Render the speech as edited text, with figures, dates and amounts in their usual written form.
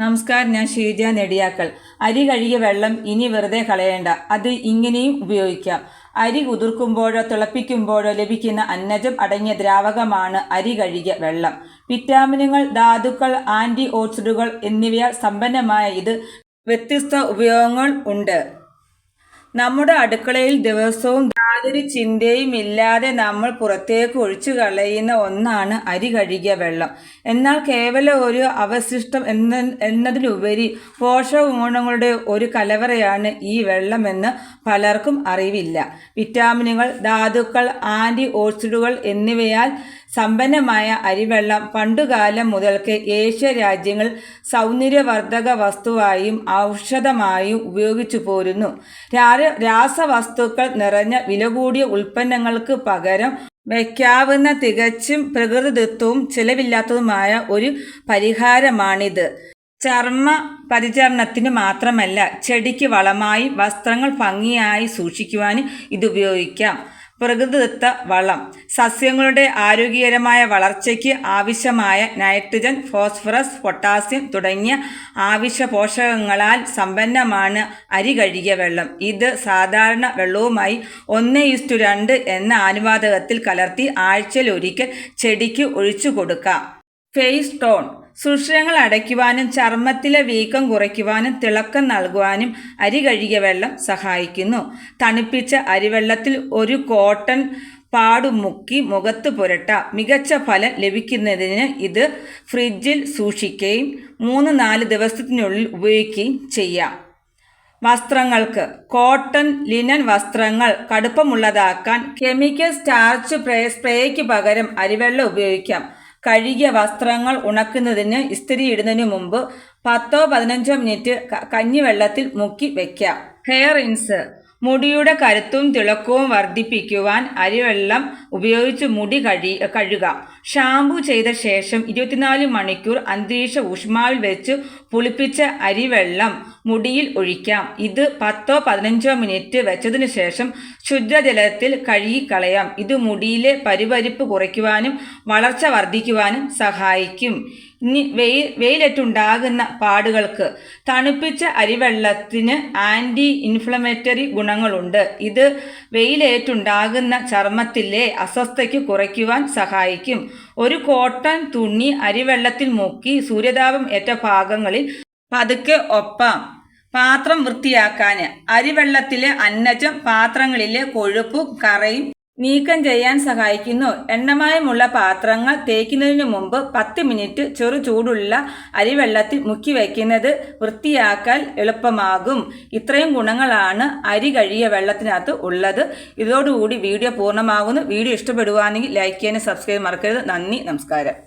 നമസ്കാരം, ഞാൻ ഷീജ നെടിയാക്കൽ. അരി കഴുകിയ വെള്ളം ഇനി വെറുതെ കളയേണ്ട, അത് ഇങ്ങനെയും ഉപയോഗിക്കാം. അരി കുതിർക്കുമ്പോഴോ തിളപ്പിക്കുമ്പോഴോ ലഭിക്കുന്ന അന്നജം അടങ്ങിയ ദ്രാവകമാണ് അരി കഴുകിയ വെള്ളം. വിറ്റാമിനുകൾ, ധാതുക്കൾ, ആന്റി ഓക്സിഡന്റുകൾ എന്നിവയാൽ സമ്പന്നമായ ഇത് വ്യത്യസ്ത ഉപയോഗങ്ങൾ ഉണ്ട്. നമ്മുടെ അടുക്കളയിൽ ദിവസവും യാതൊരു ചിന്തയും ഇല്ലാതെ നമ്മൾ പുറത്തേക്ക് ഒഴിച്ചു കളയുന്ന ഒന്നാണ് അരി കഴുകിയ വെള്ളം. എന്നാൽ കേവലം ഒരു അവശിഷ്ടം എന്നതിലുപരി പോഷക ഗുണങ്ങളുടെ ഒരു കലവറയാണ് ഈ വെള്ളമെന്ന് പലർക്കും അറിവില്ല. വിറ്റാമിനുകൾ, ധാതുക്കൾ, ആന്റി ഓക്സിഡന്റുകൾ എന്നിവയാൽ സമ്പന്നമായ അരിവെള്ളം പണ്ടുകാലം മുതൽക്ക് ഏഷ്യ രാജ്യങ്ങൾ സൗന്ദര്യവർദ്ധക വസ്തുവായും ഔഷധമായും ഉപയോഗിച്ചു പോരുന്നു. രാസവസ്തുക്കൾ നിറഞ്ഞ വില കൂടിയ ഉൽപ്പന്നങ്ങൾക്ക് പകരം വയ്ക്കാവുന്ന തികച്ചും പ്രകൃതിദത്തവും ചെലവില്ലാത്തതുമായ ഒരു പരിഹാരമാണിത്. ചർമ്മ പരിചരണത്തിന് മാത്രമല്ല, ചെടിക്ക് വളമായി, വസ്ത്രങ്ങൾ ഭംഗിയായി സൂക്ഷിക്കുവാനും ഇത് ഉപയോഗിക്കാം. പ്രകൃതിദത്ത വളം. സസ്യങ്ങളുടെ ആരോഗ്യകരമായ വളർച്ചയ്ക്ക് ആവശ്യമായ നൈട്രജൻ, ഫോസ്ഫറസ്, പൊട്ടാസ്യം തുടങ്ങിയ ആവശ്യ പോഷകങ്ങളാൽ സമ്പന്നമാണ് അരി കഴുകിയ വെള്ളം. ഇത് സാധാരണ വെള്ളവുമായി 1:2 എന്ന അനുപാതത്തിൽ കലർത്തി ആഴ്ചയിൽ ഒരിക്കൽ ചെടിക്ക് ഒഴിച്ചു കൊടുക്കാം. Face tone. സുഷിരങ്ങൾ അടയ്ക്കുവാനും ചർമ്മത്തിലെ വീക്കം കുറയ്ക്കുവാനും തിളക്കം നൽകുവാനും അരി കഴുകിയ വെള്ളം സഹായിക്കുന്നു. തണുപ്പിച്ച അരിവെള്ളത്തിൽ ഒരു കോട്ടൺ പാടു മുക്കി മുഖത്ത് പുരട്ടാം. മികച്ച ഫലം ലഭിക്കുന്നതിന് ഇത് ഫ്രിഡ്ജിൽ സൂക്ഷിക്കുകയും 3-4 ദിവസത്തിനുള്ളിൽ ഉപയോഗിക്കുകയും ചെയ്യാം. വസ്ത്രങ്ങൾക്ക്. കോട്ടൺ, ലിനൻ വസ്ത്രങ്ങൾ കടുപ്പമുള്ളതാക്കാൻ കെമിക്കൽ സ്റ്റാർച്ച് സ്പ്രേയ്ക്ക് പകരം അരിവെള്ളം ഉപയോഗിക്കാം. കഴുകിയ വസ്ത്രങ്ങൾ ഉണക്കുന്നതിന് ഇസ്തിരിയിടുന്നതിന് മുമ്പ് 10-15 മിനിറ്റ് കഞ്ഞിവെള്ളത്തിൽ മുക്കി വയ്ക്കാം. Hair rinse. മുടിയുടെ കരുത്തും തിളക്കവും വർദ്ധിപ്പിക്കുവാൻ അരിവെള്ളം ഉപയോഗിച്ച് മുടി കഴുകാം. ഷാമ്പു ചെയ്ത ശേഷം 24 മണിക്കൂർ അന്തരീക്ഷ ഊഷ്മാവിൽ വെച്ച് പുളിപ്പിച്ച അരിവെള്ളം മുടിയിൽ ഒഴിക്കാം. ഇത് 10-15 മിനിറ്റ് വെച്ചതിന് ശേഷം ശുദ്ധജലത്തിൽ കഴുകിക്കളയാം. ഇത് മുടിയിലെ പരുപരിപ്പ് കുറയ്ക്കുവാനും വളർച്ച വർദ്ധിക്കുവാനും സഹായിക്കും. ഇനി വെയിലേറ്റുണ്ടാകുന്ന പാടുകൾക്ക്. തണുപ്പിച്ച അരിവെള്ളത്തിന് ആൻറ്റി ഇൻഫ്ലമേറ്ററി ഗുണങ്ങളുണ്ട്. ഇത് വെയിലേറ്റുണ്ടാകുന്ന ചർമ്മത്തിലെ അസ്വസ്ഥതയ്ക്ക് കുറയ്ക്കുവാൻ സഹായിക്കും. ഒരു കോട്ടൺ തുണി അരിവെള്ളത്തിൽ മുക്കി സൂര്യതാപം ഏറ്റ ഭാഗങ്ങളിൽ പതുക്കെ ഒപ്പാം. പാത്രം വൃത്തിയാക്കാൻ. അരിവെള്ളത്തിലെ അന്നജം പാത്രങ്ങളിലെ കൊഴുപ്പും കറയും നീക്കം ചെയ്യാൻ സഹായിക്കുന്നു. എണ്ണമയമുള്ള പാത്രങ്ങൾ തേക്കുന്നതിന് മുമ്പ് 10 മിനിറ്റ് ചെറു ചൂടുള്ള അരിവെള്ളത്തിൽ മുക്കി വയ്ക്കുന്നത് വൃത്തിയാക്കാൻ എളുപ്പമാകും. ഇത്രയും ഗുണങ്ങളാണ് അരി കഴുകിയ വെള്ളത്തിനകത്ത് ഉള്ളത്. ഇതോടുകൂടി വീഡിയോ പൂർണ്ണമാകുന്നു. വീഡിയോ ഇഷ്ടപ്പെടുവാണെങ്കിൽ ലൈക്ക് ചെയ്യാനും സബ്സ്ക്രൈബ് മറക്കരുത്. നന്ദി, നമസ്കാരം.